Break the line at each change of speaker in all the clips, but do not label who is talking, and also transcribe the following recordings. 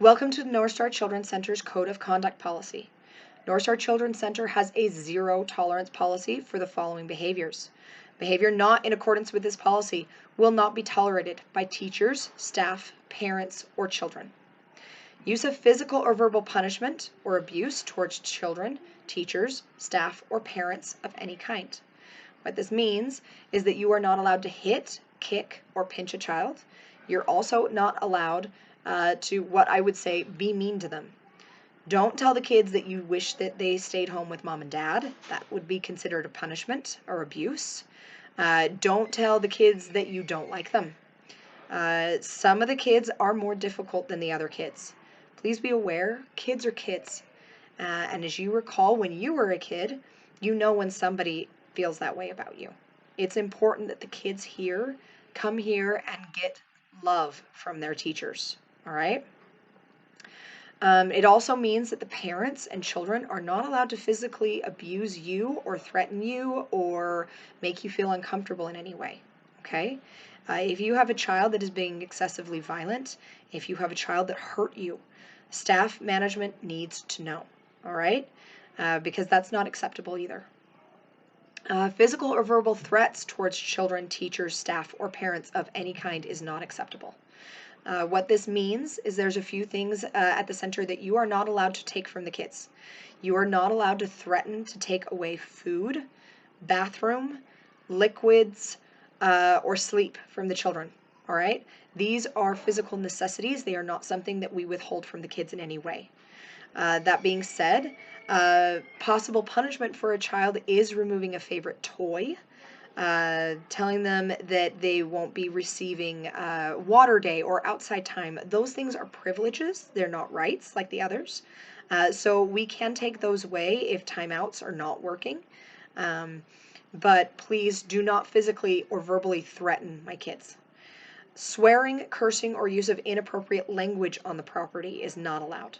Welcome to the North Star Children's Center's Code of Conduct Policy. North Star Children's Center has a zero tolerance policy for the following behaviors. Behavior not in accordance with this policy will not be tolerated by teachers, staff, parents, or children. Use of physical or verbal punishment or abuse towards children, teachers, staff, or parents of any kind. What this means is that you are not allowed to hit, kick, or pinch a child. You're also not allowed to, what I would say, be mean to them. Don't tell the kids that you wish that they stayed home with mom and dad. That would be considered a punishment or abuse. Don't tell the kids that you don't like them. Some of the kids are more difficult than the other kids. Please be aware, kids are kids. And as you recall, when you were a kid, you know when somebody feels that way about you. It's important that the kids here come here and get love from their teachers, all right? It also means that the parents and children are not allowed to physically abuse you or threaten you or make you feel uncomfortable in any way, okay? If you have a child that is being excessively violent, if you have a child that hurt you, staff management needs to know, all right? Because that's not acceptable either. Physical or verbal threats towards children, teachers, staff, or parents of any kind is not acceptable. What this means is there's a few things at the center that you are not allowed to take from the kids. You are not allowed to threaten to take away food, bathroom, liquids, or sleep from the children, all right? These are physical necessities. They are not something that we withhold from the kids in any way. That being said, possible punishment for a child is removing a favorite toy, telling them that they won't be receiving water day or outside time. Those things are privileges. They're not rights like the others. So we can take those away if timeouts are not working. But please do not physically or verbally threaten my kids. Swearing, cursing, or use of inappropriate language on the property is not allowed.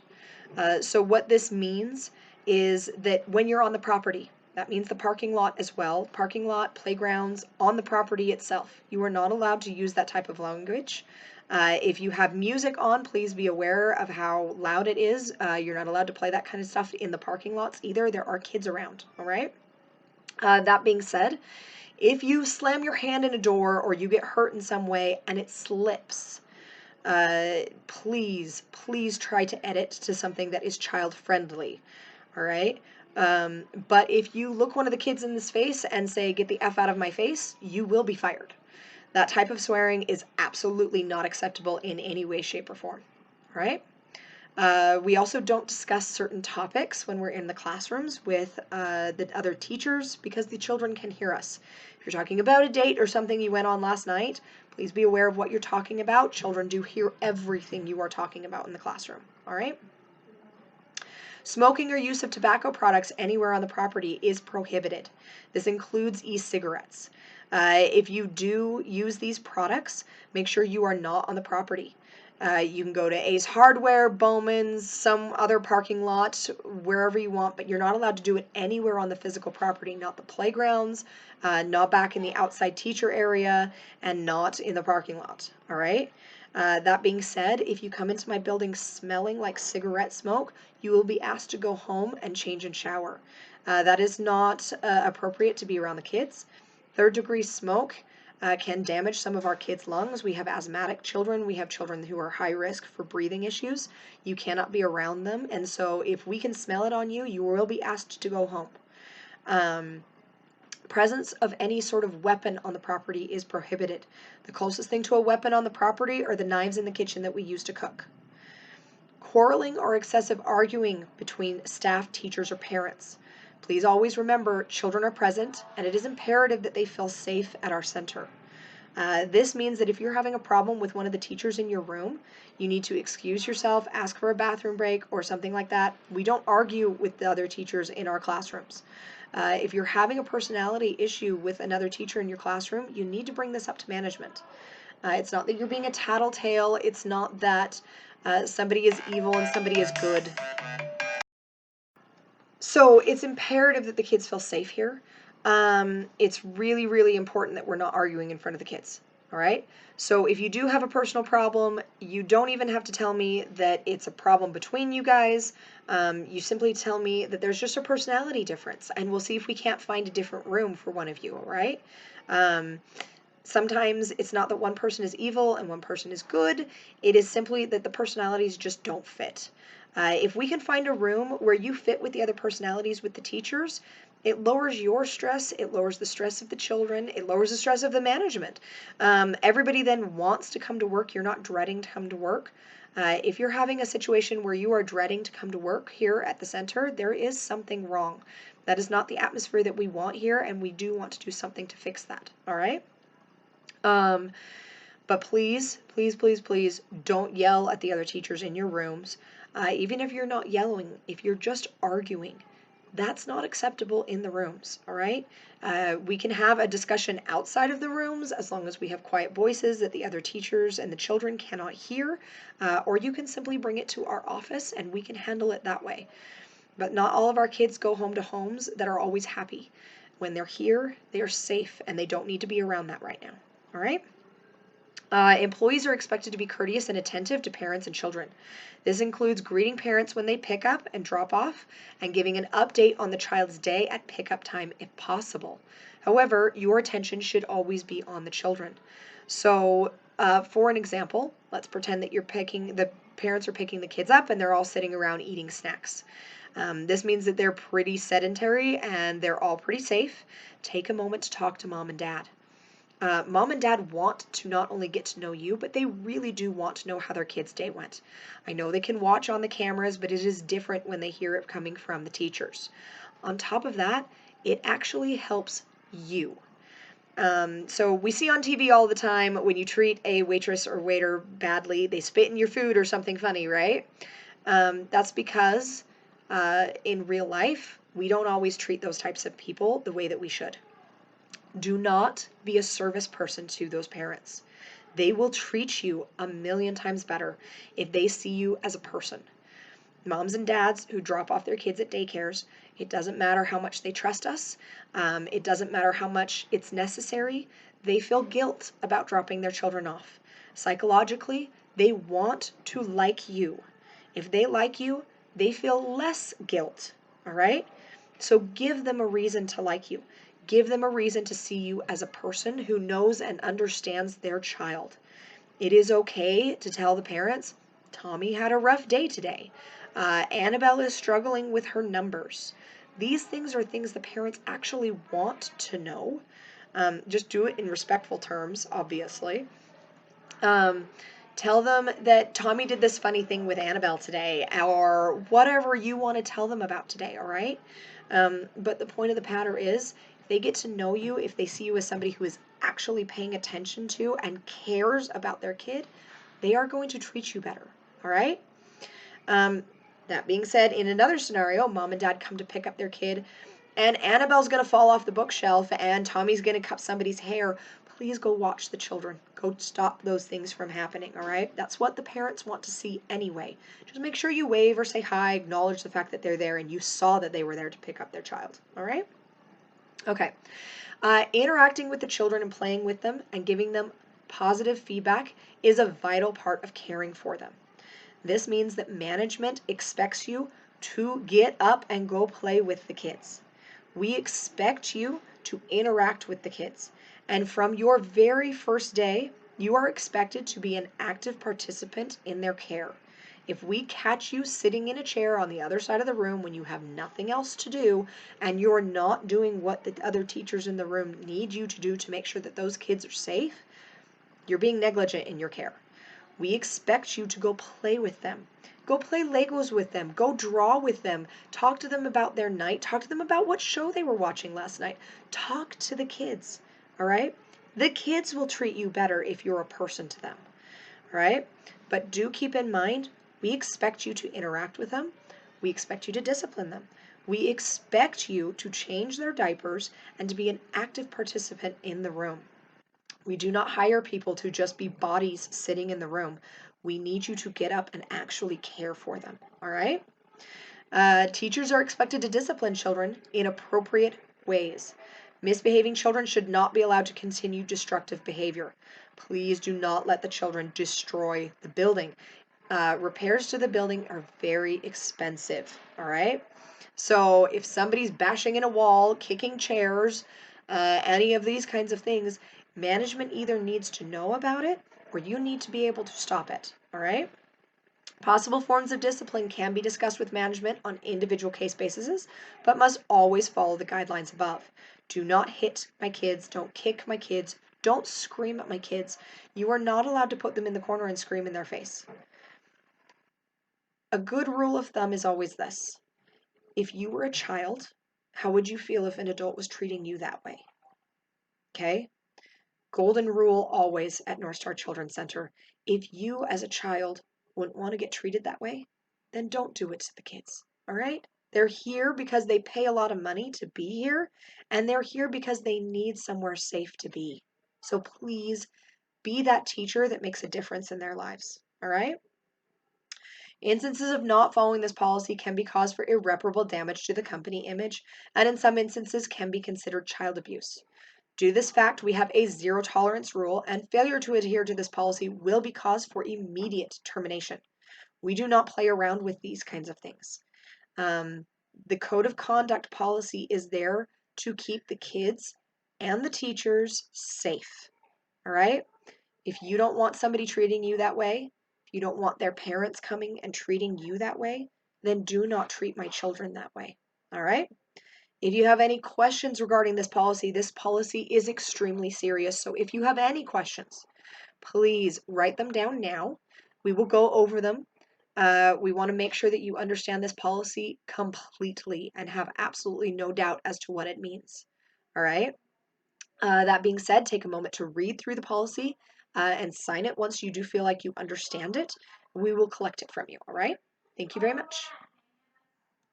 So what this means is that when you're on the property, that means the parking lot as well, parking lot, playgrounds, on the property itself. You are not allowed to use that type of language. If you have music on, please be aware of how loud it is. You're not allowed to play that kind of stuff in the parking lots either. There are kids around, all right? That being said, if you slam your hand in a door or you get hurt in some way and it slips, please try to edit to something that is child friendly, all right? But if you look one of the kids in this face and say, "Get the F out of my face," you will be fired. That type of swearing is absolutely not acceptable in any way, shape, or form, all right? We also don't discuss certain topics when we're in the classrooms with the other teachers because the children can hear us. If you're talking about a date or something you went on last night, please be aware of what you're talking about. Children do hear everything you are talking about in the classroom, all right? Smoking or use of tobacco products anywhere on the property is prohibited. This includes e-cigarettes. If you do use these products, make sure you are not on the property. You can go to Ace Hardware, Bowman's, some other parking lot, wherever you want, but you're not allowed to do it anywhere on the physical property, not the playgrounds, not back in the outside teacher area, and not in the parking lot, all right? That being said, if you come into my building smelling like cigarette smoke, you will be asked to go home and change and shower. That is not appropriate to be around the kids. Third-degree smoke can damage some of our kids' lungs. We have asthmatic children. We have children who are high risk for breathing issues. You cannot be around them. And so if we can smell it on you, you will be asked to go home. Presence of any sort of weapon on the property is prohibited. The closest thing to a weapon on the property are the knives in the kitchen that we use to cook. Quarreling or excessive arguing between staff, teachers, or parents. Please always remember children are present and it is imperative that they feel safe at our center. This means that if you're having a problem with one of the teachers in your room, you need to excuse yourself, ask for a bathroom break, or something like that. We don't argue with the other teachers in our classrooms. If you're having a personality issue with another teacher in your classroom, you need to bring this up to management. It's not that you're being a tattletale. It's not that somebody is evil and somebody is good. So it's imperative that the kids feel safe here. It's really, really important that we're not arguing in front of the kids. All right. So if you do have a personal problem, you don't even have to tell me that it's a problem between you guys. You simply tell me that there's just a personality difference, and we'll see if we can't find a different room for one of you. All right. Um, Sometimes it's not that one person is evil and one person is good. It is simply that the personalities just don't fit. If we can find a room where you fit with the other personalities with the teachers, it lowers your stress, it lowers the stress of the children, it lowers the stress of the management. Everybody then wants to come to work. You're not dreading to come to work. If you're having a situation where you are dreading to come to work here at the center, there is something wrong. That is not the atmosphere that we want here, and we do want to do something to fix that. All right? Um, but please, please, please, please don't yell at the other teachers in your rooms. Even if you're not yelling, if you're just arguing, that's not acceptable in the rooms, all right? We can have a discussion outside of the rooms as long as we have quiet voices that the other teachers and the children cannot hear, or you can simply bring it to our office and we can handle it that way. But not all of our kids go home to homes that are always happy. When they're here, they are safe and they don't need to be around that right now, all right? Employees are expected to be courteous and attentive to parents and children. This includes greeting parents when they pick up and drop off and giving an update on the child's day at pickup time if possible. However, your attention should always be on the children. So, for an example, let's pretend that the parents are picking the kids up and they're all sitting around eating snacks. This means that they're pretty sedentary and they're all pretty safe. Take a moment to talk to mom and dad. Mom and dad want to not only get to know you, but they really do want to know how their kid's day went. I know they can watch on the cameras, but it is different when they hear it coming from the teachers. On top of that, it actually helps you. So we see on TV all the time when you treat a waitress or waiter badly, they spit in your food or something funny, right? That's because in real life, we don't always treat those types of people the way that we should. Do not be a service person to those parents. They will treat you a million times better if they see you as a person. Moms and dads who drop off their kids at daycares, it doesn't matter how much they trust us, it doesn't matter how much it's necessary, they feel guilt about dropping their children off. Psychologically, they want to like you. If they like you, they feel less guilt, all right? So give them a reason to like you. Give them a reason to see you as a person who knows and understands their child. It is okay to tell the parents, Tommy had a rough day today. Annabelle is struggling with her numbers. These things are things the parents actually want to know. Just do it in respectful terms, obviously. Tell them that Tommy did this funny thing with Annabelle today, or whatever you want to tell them about today, all right? But the point of the matter is, they get to know you, if they see you as somebody who is actually paying attention to and cares about their kid, they are going to treat you better, all right? That being said, in another scenario, mom and dad come to pick up their kid, and Annabelle's going to fall off the bookshelf, and Tommy's going to cut somebody's hair. Please go watch the children. Go stop those things from happening, all right? That's what the parents want to see anyway. Just make sure you wave or say hi, acknowledge the fact that they're there, and you saw that they were there to pick up their child, all right? Okay. Interacting with the children and playing with them and giving them positive feedback is a vital part of caring for them. This means that management expects you to get up and go play with the kids. We expect you to interact with the kids. And from your very first day, you are expected to be an active participant in their care. If we catch you sitting in a chair on the other side of the room when you have nothing else to do and you're not doing what the other teachers in the room need you to do to make sure that those kids are safe, you're being negligent in your care. We expect you to go play with them. Go play Legos with them. Go draw with them. Talk to them about their night. Talk to them about what show they were watching last night. Talk to the kids, all right? The kids will treat you better if you're a person to them, all right? But do keep in mind, we expect you to interact with them. We expect you to discipline them. We expect you to change their diapers and to be an active participant in the room. We do not hire people to just be bodies sitting in the room. We need you to get up and actually care for them, all right? Teachers are expected to discipline children in appropriate ways. Misbehaving children should not be allowed to continue destructive behavior. Please do not let the children destroy the building. Repairs to the building are very expensive, all right? So if somebody's bashing in a wall, kicking chairs, any of these kinds of things, management either needs to know about it or you need to be able to stop it, all right? Possible forms of discipline can be discussed with management on individual case basis, but must always follow the guidelines above. Do not hit my kids, don't kick my kids, don't scream at my kids. You are not allowed to put them in the corner and scream in their face. A good rule of thumb is always this. If you were a child, how would you feel if an adult was treating you that way? Okay? Golden rule always at North Star Children's Center. If you as a child wouldn't want to get treated that way, then don't do it to the kids. All right? They're here because they pay a lot of money to be here, and they're here because they need somewhere safe to be. So please be that teacher that makes a difference in their lives. All right? Instances of not following this policy can be cause for irreparable damage to the company image, and in some instances can be considered child abuse. Due to this fact, we have a zero tolerance rule, and failure to adhere to this policy will be cause for immediate termination. We do not play around with these kinds of things. The code of conduct policy is there to keep the kids and the teachers safe. All right? If you don't want somebody treating you that way, if you don't want their parents coming and treating you that way, then do not treat my children that way. All right? If you have any questions regarding this policy is extremely serious. So if you have any questions, please write them down now. We will go over them. We want to make sure that you understand this policy completely and have absolutely no doubt as to what it means. All right? That being said, take a moment to read through the policy and sign it once you do feel like you understand it. We will collect it from you, all right? Thank you very much.